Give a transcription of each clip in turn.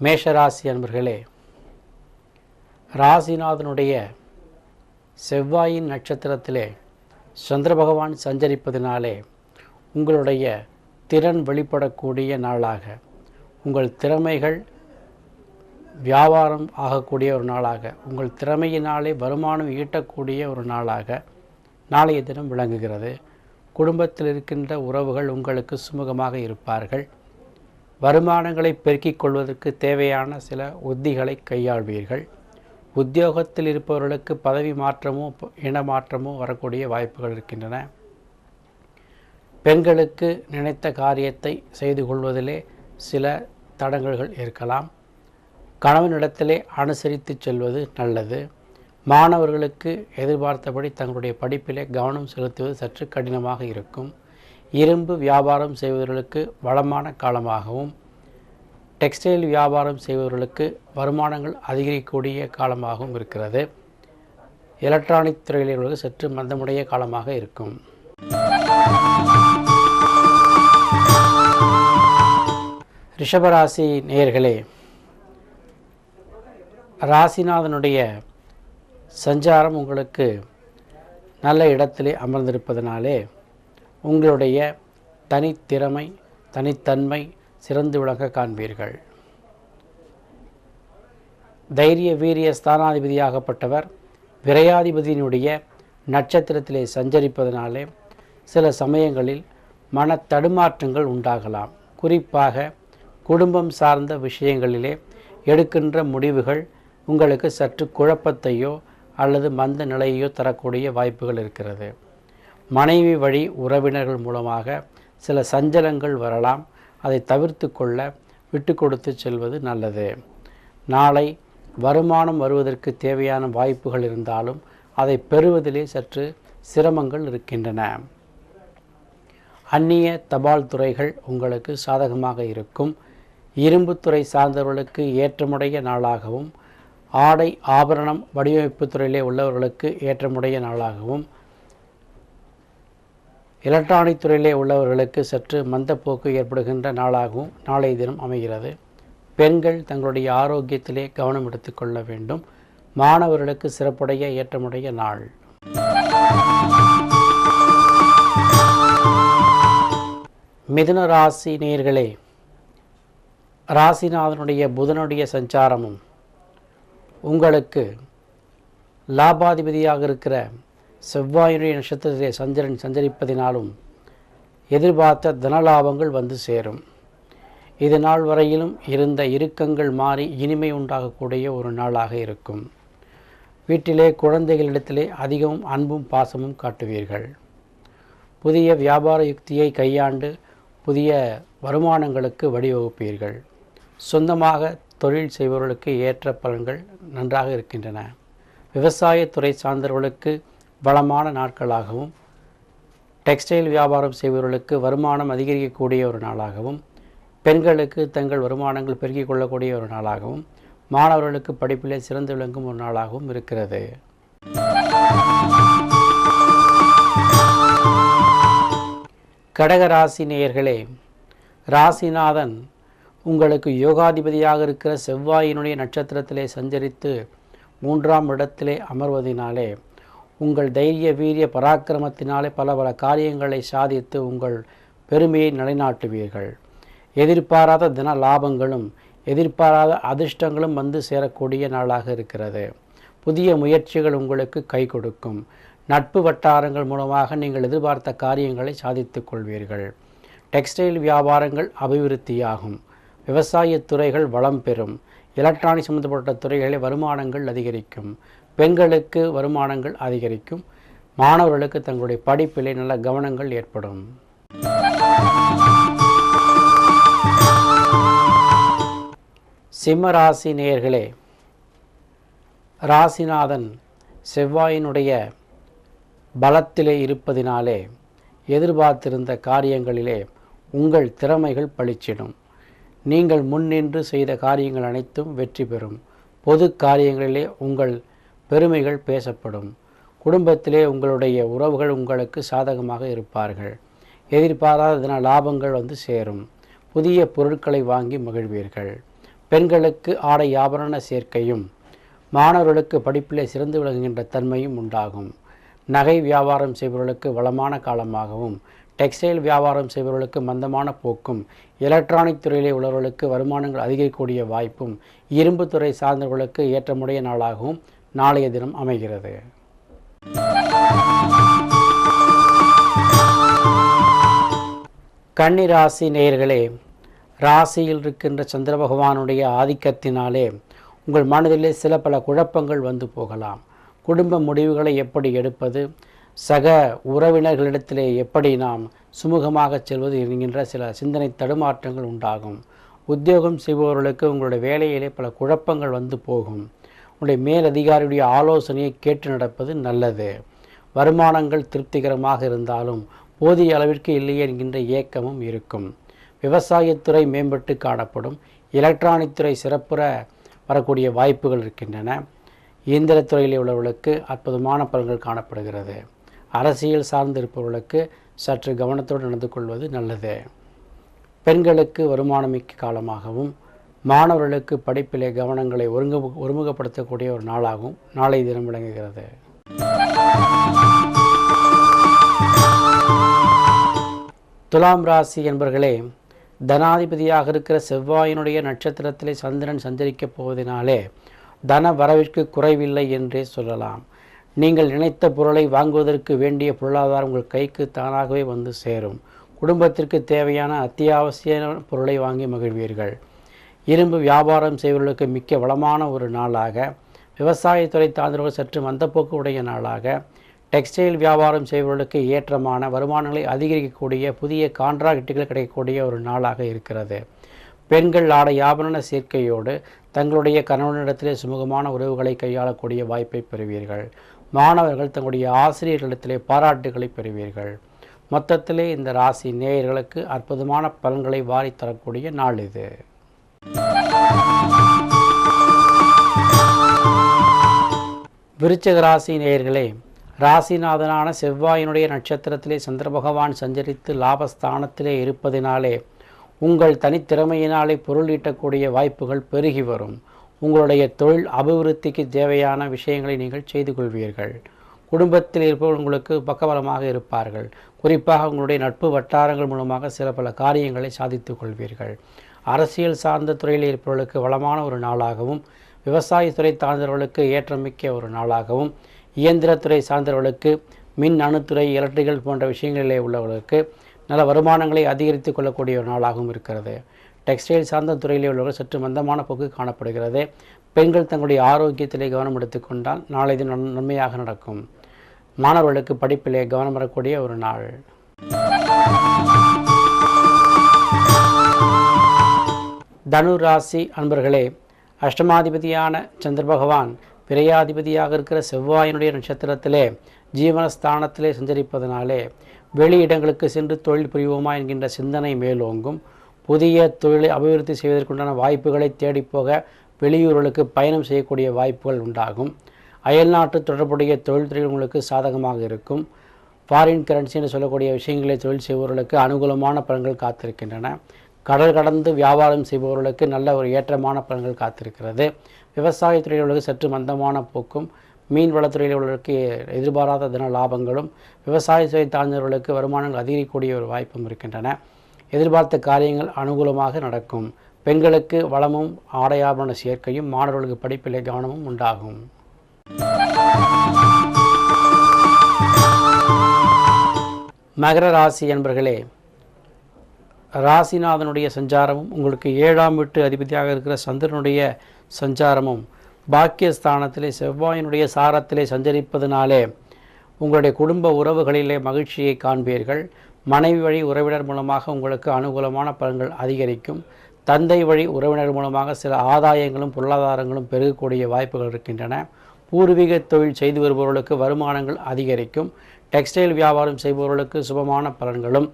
மேஷராசி அன்பர்களே, ராசிநாதனுடைய செவ்வாயின் நட்சத்திரத்திலே சந்திர பகவான் சஞ்சரிப்பதினாலே உங்களுடைய திறன் வெளிப்படக்கூடிய நாளாக, உங்கள் திறமைகள் வியாபாரம் ஆகக்கூடிய ஒரு நாளாக, உங்கள் திறமையினாலே வருமானம் ஈட்டக்கூடிய ஒரு நாளாக நாளைய தினம் விளங்குகிறது. குடும்பத்தில் இருக்கின்ற உறவுகள் உங்களுக்கு சுமூகமாக இருப்பார்கள். வருமானங்களை பெருக்கிக் கொள்வதற்கு தேவையான சில உத்திகளை கையாள்வீர்கள். உத்தியோகத்தில் இருப்பவர்களுக்கு பதவி மாற்றமோ இனமாற்றமோ வரக்கூடிய வாய்ப்புகள் இருக்கின்றன. பெண்களுக்கு நினைத்த காரியத்தை செய்து கொள்வதிலே சில தடங்கல்கள் இருக்கலாம். கணவனிடத்திலே அனுசரித்து செல்வது நல்லது. மாணவர்களுக்கு எதிர்பார்த்தபடி தங்களுடைய படிப்பிலே கவனம் செலுத்துவது சற்று கடினமாக இருக்கும். இரும்பு வியாபாரம் செய்வதற்கு வளமான காலமாகவும், டெக்ஸ்டைல் வியாபாரம் செய்பவர்களுக்கு வருமானங்கள் அதிகரிக்கக்கூடிய காலமாகவும் இருக்கிறது. எலக்ட்ரானிக் துறையிலே சற்று மந்தமுடைய காலமாக இருக்கும். ரிஷபராசி நேயர்களே, ராசிநாதனுடைய சஞ்சாரம் உங்களுக்கு நல்ல இடத்திலே அமர்ந்திருப்பதனாலே உங்களுடைய தனித்திறமை தனித்தன்மை சிறந்து விளங்க காண்பீர்கள். தைரிய வீரிய ஸ்தானாதிபதியாகப்பட்டவர் விரையாதிபதியினுடைய நட்சத்திரத்திலே சஞ்சரிப்பதனாலே சில சமயங்களில் மன தடுமாற்றங்கள் உண்டாகலாம். குறிப்பாக குடும்பம் சார்ந்த விஷயங்களிலே எடுக்கின்ற முடிவுகள் உங்களுக்கு சற்று குழப்பத்தையோ அல்லது மந்த நிலையையோ தரக்கூடிய வாய்ப்புகள் இருக்கிறது. மனைவி வழி உறவினர்கள் மூலமாக சில சஞ்சலங்கள் வரலாம். அதை தவிர்த்து கொள்ள விட்டு கொடுத்து செல்வது நல்லது. நாளை வருமானம் வருவதற்கு தேவையான வாய்ப்புகள் இருந்தாலும் அதை பெறுவதிலே சற்று சிரமங்கள் இருக்கின்றன. அந்நிய தபால் துறைகள் உங்களுக்கு சாதகமாக இருக்கும். இரும்புத்துறை சார்ந்தவர்களுக்கு ஏற்றமுடைய நாளாகவும், ஆடை ஆபரணம் வடிவமைப்பு துறையிலே உள்ளவர்களுக்கு ஏற்றமுடைய நாளாகவும், எலக்ட்ரானிக் துறையிலே உள்ளவர்களுக்கு சற்று மந்தப்போக்கு ஏற்படுகின்ற நாளாகவும் நாளைய தினம் அமைகிறது. பெண்கள் தங்களுடைய ஆரோக்கியத்திலே கவனம் எடுத்துக்கொள்ள வேண்டும். மாணவர்களுக்கு சிறப்புடைய ஏற்றமுடைய நாள். மிதுன ராசி நேயர்களே, ராசிநாதனுடைய புதனுடைய சஞ்சாரமும் உங்களுக்கு லாபாதிபதியாக இருக்கிற செவ்வாயுடைய நட்சத்திரத்திலே சந்திரன் சஞ்சரிப்பதினாலும் எதிர்பார்த்த தனலாபங்கள் வந்து சேரும். இது நாள் வரையிலும் இருந்த இறுக்கங்கள் மாறி இனிமை உண்டாகக்கூடிய ஒரு நாளாக இருக்கும். வீட்டிலே குழந்தைகளிடத்திலே அதிகமும் அன்பும் பாசமும் காட்டுவீர்கள். புதிய வியாபார யுக்தியை கையாண்டு புதிய வருமானங்களுக்கு வழிவகுப்பீர்கள். சொந்தமாக தொழில் செய்பவர்களுக்கு ஏற்ற பலன்கள் நன்றாக இருக்கின்றன. விவசாயத்துறை சார்ந்தவர்களுக்கு வளமான நாட்களாகவும், டெக்ஸ்டைல் வியாபாரம் செய்பவர்களுக்கு வருமானம் அதிகரிக்கக்கூடிய ஒரு நாளாகவும், பெண்களுக்கு தங்கள் வருமானங்கள் பெருக்கிக் கொள்ளக்கூடிய ஒரு நாளாகவும், மாணவர்களுக்கு படிப்பிலே சிறந்து விளங்கும் ஒரு நாளாகவும் இருக்கிறது. கடகராசி நேயர்களே, ராசிநாதன் உங்களுக்கு யோகாதிபதியாக இருக்கிற செவ்வாயினுடைய நட்சத்திரத்திலே சஞ்சரித்து 3ஆம் இடத்திலே அமர்வதினாலே உங்கள் தைரிய வீரிய பராக்கிரமத்தினாலே பல காரியங்களை சாதித்து உங்கள் பெருமையை நிலைநாட்டுவீர்கள். எதிர்பாராத தன லாபங்களும் எதிர்பாராத அதிர்ஷ்டங்களும் வந்து சேரக்கூடிய நாளாக இருக்கிறது. புதிய முயற்சிகள் உங்களுக்கு கை கொடுக்கும். நட்பு வட்டாரங்கள் மூலமாக நீங்கள் எதிர்பார்த்த காரியங்களை சாதித்துக் கொள்வீர்கள். டெக்ஸ்டைல் வியாபாரங்கள் அபிவிருத்தியாகும். விவசாயத் துறைகள் வளம் பெறும். எலக்ட்ரானிக் சம்பந்தப்பட்ட துறைகளில் வருமானங்கள் அதிகரிக்கும். பெண்களுக்கு வருமானங்கள் அதிகரிக்கும். மாணவர்களுக்கு தங்களுடைய படிப்பிலே நல்ல கவனங்கள் ஏற்படும். சிம்மராசி நேயர்களே, ராசிநாதன் செவ்வாயினுடைய பலத்திலே இருப்பதினாலே எதிர்பார்த்திருந்த காரியங்களிலே உங்கள் திறமைகள் பளிச்சிடும். நீங்கள் முன்னின்று செய்த காரியங்கள் அனைத்தும் வெற்றி பெறும். பொது காரியங்களிலே உங்கள் பெருமைகள் பேசப்படும். குடும்பத்திலே உங்களுடைய உறவுகள் உங்களுக்கு சாதகமாக இருப்பார்கள். எதிர்பாராத தின லாபங்கள் வந்து சேரும். புதிய பொருட்களை வாங்கி மகிழ்வீர்கள். பெண்களுக்கு ஆடை ஆபரண சேர்க்கையும் மாணவர்களுக்கு படிப்பிலே சிறந்து விளங்குகின்ற தன்மையும் உண்டாகும். நகை வியாபாரம் செய்பவர்களுக்கு வளமான காலமாகவும், டெக்ஸ்டைல் வியாபாரம் செய்பவர்களுக்கு மந்தமான போக்கும், எலக்ட்ரானிக் துறையிலே உள்ளவர்களுக்கு வருமானங்கள் அதிகரிக்கக்கூடிய வாய்ப்பும், இரும்பு துறை சார்ந்தவர்களுக்கு ஏற்றமுடைய நாளாகவும் நாளைய தினம் அமைகிறது. கன்னி ராசி நேயர்களே, ராசியில் இருக்கின்ற சந்திர பகவானுடைய ஆதிக்கத்தினாலே உங்கள் மனதிலே சில பல குழப்பங்கள் வந்து போகலாம். குடும்ப முடிவுகளை எப்படி எடுப்பது, சக உறவினர்களிடத்திலே எப்படி நாம் சுமூகமாக செல்வது என்கின்ற சில சிந்தனை தடுமாற்றங்கள் உண்டாகும். உத்தியோகம் செய்பவர்களுக்கு உங்களுடைய வேலையிலே பல குழப்பங்கள் வந்து போகும். உங்களுடைய மேலதிகாரியுடைய ஆலோசனையை கேட்டு நடப்பது நல்லது. வருமானங்கள் திருப்திகரமாக இருந்தாலும் போதிய அளவிற்கு இல்லையே என்கின்ற ஏக்கமும் இருக்கும். விவசாயத்துறை மேம்பட்டு காணப்படும். எலக்ட்ரானிக் துறை சிறப்புற வரக்கூடிய வாய்ப்புகள் இருக்கின்றன. இயந்திரத்துறையில் உள்ளவர்களுக்கு அற்புதமான பலன்கள் காணப்படுகிறது. அரசியல் சார்ந்து இருப்பவர்களுக்கு சற்று கவனத்தோடு நடந்து கொள்வது நல்லது. பெண்களுக்கு வருமானமிக்க காலமாகவும், மாணவர்களுக்கு படிப்பிலே கவனங்களை ஒருமுகப்படுத்தக்கூடிய ஒரு நாளாகவும் நாளை தினம் விளங்குகிறது. துலாம் ராசி என்பர்களே, தனாதிபதியாக இருக்கிற செவ்வாயினுடைய நட்சத்திரத்திலே சந்திரன் சஞ்சரிக்கப் போவதனாலே தன வரவிற்கு குறைவில்லை என்றே சொல்லலாம். நீங்கள் நினைத்த பொருளை வாங்குவதற்கு வேண்டிய பொருளாதாரம் உங்கள் கைக்கு தானாகவே வந்து சேரும். குடும்பத்திற்கு தேவையான அத்தியாவசிய பொருளை வாங்கி மகிழ்வீர்கள். இரும்பு வியாபாரம் செய்வர்களுக்கு மிக்க வளமான ஒரு நாளாக, விவசாயத்துறை சார்ந்தவர்கள் சற்று மந்தப்போக்கு உடைய நாளாக, டெக்ஸ்டைல் வியாபாரம் செய்பவர்களுக்கு ஏற்றமான வருமானங்களை அதிகரிக்கக்கூடிய புதிய கான்ட்ராக்டுகள் கிடைக்கக்கூடிய ஒரு நாளாக இருக்கிறது. பெண்கள் ஆடை ஆபரண சேர்க்கையோடு தங்களுடைய கணவனிடத்திலே சுமூகமான உறவுகளை கையாளக்கூடிய வாய்ப்பை பெறுவீர்கள். மாணவர்கள் தங்களுடைய ஆசிரியர்களிடத்திலே பாராட்டுகளை பெறுவீர்கள். மொத்தத்திலே இந்த ராசி நேயர்களுக்கு அற்புதமான பலன்களை வாரி தரக்கூடிய நாள் இது. விருச்சிக ராசி நேயர்களே, ராசிநாதனான செவ்வாயினுடைய நட்சத்திரத்திலே சந்திர பகவான் சஞ்சரித்து லாபஸ்தானத்திலே இருப்பதினாலே உங்கள் தனித்திறமையினாலே பொருள் ஈட்டக்கூடிய வாய்ப்புகள் பெருகி வரும். உங்களுடைய தொழில் அபிவிருத்திக்கு தேவையான விஷயங்களை நீங்கள் செய்து கொள்வீர்கள். குடும்பத்தில் இருப்பவர்கள் உங்களுக்கு பக்கபலமாக இருப்பார்கள். குறிப்பாக உங்களுடைய நட்பு வட்டாரங்கள் மூலமாக சில பல காரியங்களை சாதித்து கொள்வீர்கள். அரசியல் சார்ந்த துறையில் இருப்பவர்களுக்கு வளமான ஒரு நாளாகவும், விவசாயத்துறை சார்ந்தவர்களுக்கு ஏற்றமிக்க ஒரு நாளாகவும், இயந்திரத்துறை சார்ந்தவர்களுக்கு மின் அணுத்துறை எலக்ட்ரிக்கல் போன்ற விஷயங்களிலே உள்ளவர்களுக்கு நல்ல வருமானங்களை அதிகரித்து கொள்ளக்கூடிய ஒரு நாளாகவும் இருக்கிறது. டெக்ஸ்டைல் சார்ந்த துறையிலே உள்ளவர்கள் சற்று மந்தமான போக்கு காணப்படுகிறது. பெண்கள் தங்களுடைய ஆரோக்கியத்திலே கவனம் எடுத்துக்கொண்டால் நாளை இது நன்மையாக நடக்கும். மாணவர்களுக்கு படிப்பிலே கவனம் வரக்கூடிய ஒரு நாள். தனு ராசி அன்பர்களே, அஷ்டமாதிபதியான சந்திர பகவான் விரையாதிபதியாக இருக்கிற செவ்வாயினுடைய நட்சத்திரத்திலே ஜீவனஸ்தானத்திலே சஞ்சரிப்பதனாலே வெளியிடங்களுக்கு சென்று தொழில் புரிவோமா என்கின்ற சிந்தனை மேலோங்கும். புதிய தொழிலை அபிவிருத்தி செய்வதற்குண்டான வாய்ப்புகளை தேடிப்போக வெளியூர்களுக்கு பயணம் செய்யக்கூடிய வாய்ப்புகள் உண்டாகும். அயல்நாட்டு தொடர்புடைய தொழில்துறைகள் உங்களுக்கு சாதகமாக இருக்கும். ஃபாரின் கரன்சி என்று சொல்லக்கூடிய விஷயங்களை தொழில் செய்பவர்களுக்கு அனுகூலமான பலன்கள் காத்திருக்கின்றன. கடல் கடந்து வியாபாரம் செய்பவர்களுக்கு நல்ல ஒரு ஏற்றமான பலன்கள் காத்திருக்கிறது. விவசாயத்துறையில் உள்ளவர்களுக்கு சற்று மந்தமான போக்கும், மீன் வளத்துறையில் உள்ளவர்களுக்கு எதிர்பாராத தின லாபங்களும், விவசாயத்துறை சார்ந்தவர்களுக்கு வருமானங்கள் அதிகரிக்கக்கூடிய ஒரு வாய்ப்பும் இருக்கின்றன. எதிர்பார்த்த காரியங்கள் அனுகூலமாக நடக்கும். பெண்களுக்கு வளமும் ஆடையாபரண சேர்க்கையும், மாணவர்களுக்கு படிப்பிலே கவனமும் உண்டாகும். மகர ராசி என்பர்களே, ராசிநாதனுடைய சஞ்சாரமும் உங்களுக்கு 7ஆம் வீட்டு அதிபதியாக இருக்கிற சந்திரனுடைய சஞ்சாரமும் பாக்கியஸ்தானத்திலே செவ்வாயினுடைய சாரத்திலே சஞ்சரிப்பதனாலே உங்களுடைய குடும்ப உறவுகளிலே மகிழ்ச்சியை காண்பீர்கள். மனைவி வழி உறவினர் மூலமாக உங்களுக்கு அனுகூலமான பலன்கள் அதிகரிக்கும். தந்தை வழி உறவினர் மூலமாக சில ஆதாயங்களும் பொருளாதாரங்களும் பெருகக்கூடிய வாய்ப்புகள் இருக்கின்றன. பூர்வீக தொழில் செய்து வருபவர்களுக்கு வருமானங்கள் அதிகரிக்கும். டெக்ஸ்டைல் வியாபாரம் செய்பவர்களுக்கு சுபமான பலன்களும்,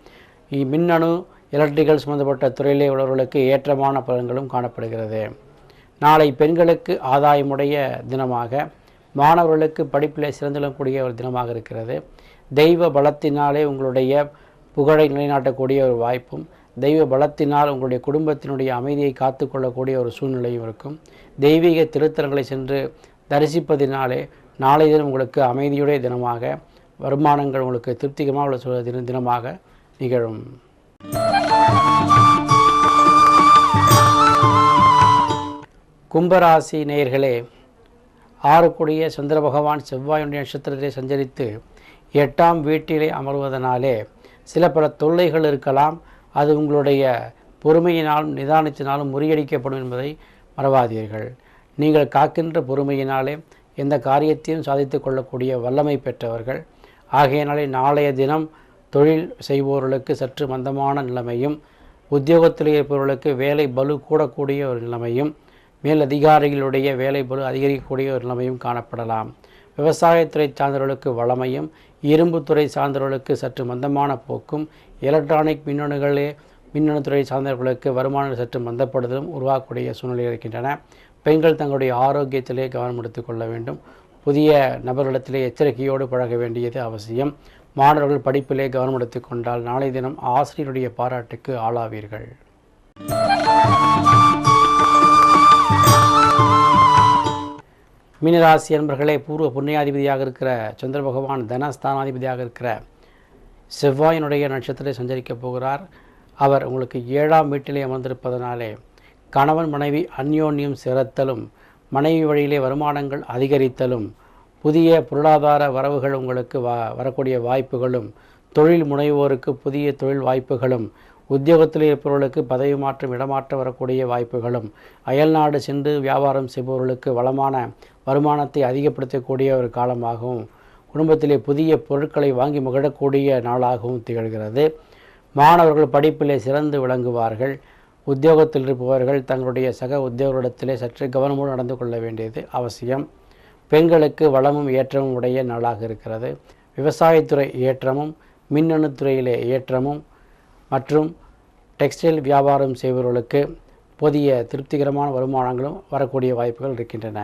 மின்னணு எலக்ட்ரிக்கல் சம்பந்தப்பட்ட துறையிலே உள்ளவர்களுக்கு ஏற்றமான பலன்களும் காணப்படுகிறது. நாளை பெண்களுக்கு ஆதாயமுடைய தினமாக, மாணவர்களுக்கு படிப்பிலே சிறந்திடக்கூடிய ஒரு தினமாக இருக்கிறது. தெய்வ பலத்தினாலே உங்களுடைய புகழை நிலைநாட்டக்கூடிய ஒரு வாய்ப்பும், தெய்வ பலத்தினால் உங்களுடைய குடும்பத்தினுடைய அமைதியை காத்து கொள்ளக்கூடிய ஒரு சூழ்நிலையும் இருக்கும். தெய்வீக திருத்தலங்களை சென்று தரிசிப்பதினாலே நாளை தினம் உங்களுக்கு அமைதியுடைய தினமாக, வருமானங்கள் உங்களுக்கு திருப்திகரமாக உள்ள தினமாக நிகழும். கும்பராசி நேயர்களே, 6 கூடிய சந்திர பகவான் செவ்வாயுடைய நட்சத்திரத்திலே சஞ்சரித்து 8ஆம் வீட்டிலே அமர்வதனாலே சில பல தொல்லைகள் இருக்கலாம். அது உங்களுடைய பொறுமையினாலும் நிதானத்தினாலும் முறியடிக்கப்படும் என்பதை மறவாதீர்கள். நீங்கள் காக்கின்ற பொறுமையினாலே எந்த காரியத்தையும் சாதித்து கொள்ளக்கூடிய வல்லமை பெற்றவர்கள். ஆகையினாலே நாளைய தினம் தொழில் செய்பவர்களுக்கு சற்று மந்தமான நிலைமையும், உத்தியோகத்தில் இருப்பவர்களுக்கு வேலை பலு கூடக்கூடிய ஒரு நிலைமையும், மேல் அதிகாரிகளுடைய வேலை பலு அதிகரிக்கக்கூடிய ஒரு நிலைமையும் காணப்படலாம். விவசாயத்துறை சார்ந்தவர்களுக்கு வளமையும், இரும்புத்துறை சார்ந்தவர்களுக்கு சற்று மந்தமான போக்கும், எலக்ட்ரானிக் மின்னணு துறை சார்ந்தவர்களுக்கு வருமானம் சற்று மந்தப்படுதலும் உருவாக்கக்கூடிய சூழ்நிலை இருக்கின்றன. பெண்கள் தங்களுடைய ஆரோக்கியத்திலே கவனம் எடுத்துக்கொள்ள வேண்டும். புதிய நபர்களிடத்திலே எச்சரிக்கையோடு பழக வேண்டியது அவசியம். மாணவர்கள் படிப்பிலே கவனம் எடுத்துக்கொண்டால் நாளை தினம் ஆசிரியருடைய பாராட்டுக்கு ஆளாவீர்கள். மீனராசி என்பர்களே, பூர்வ புண்ணியாதிபதியாக இருக்கிற சந்திர பகவான் தனஸ்தானாதிபதியாக இருக்கிற செவ்வாயினுடைய நட்சத்திரத்தை சஞ்சரிக்கப் போகிறார். அவர் உங்களுக்கு 7ஆம் வீட்டிலே அமர்ந்திருப்பதனாலே கணவன் மனைவி அந்யோன்யம் சிறத்தலும், மனைவி வழியிலே வருமானங்கள் அதிகரித்தலும், புதிய பொருளாதார வரவுகள் உங்களுக்கு வரக்கூடிய வாய்ப்புகளும், தொழில் முனைவோருக்கு புதிய தொழில் வாய்ப்புகளும், உத்தியோகத்தில் இருப்பவர்களுக்கு பதவி மாற்றம் இடமாற்றம் வரக்கூடிய வாய்ப்புகளும், அயல்நாடு சென்று வியாபாரம் செய்பவர்களுக்கு வளமான வருமானத்தை அதிகப்படுத்தக்கூடிய ஒரு காலமாகவும், குடும்பத்திலே புதிய பொருட்களை வாங்கி மகிழக்கூடிய நாளாகவும் திகழ்கிறது. மாணவர்கள் படிப்பிலே சிறந்து விளங்குவார்கள். உத்தியோகத்தில் இருப்பவர்கள் தங்களுடைய சக உத்தியோகத்திலே சற்று கவனமோடு நடந்து கொள்ள வேண்டியது அவசியம். பெண்களுக்கு வளமும் ஏற்றமும் உடைய நாளாக இருக்கிறது. விவசாயத்துறை ஏற்றமும், மின்னணு துறையிலே ஏற்றமும் மற்றும் டெக்ஸ்டைல் வியாபாரம் செய்பவர்களுக்கு புதிய திருப்திகரமான வருமானங்களும் வரக்கூடிய வாய்ப்புகள் இருக்கின்றன.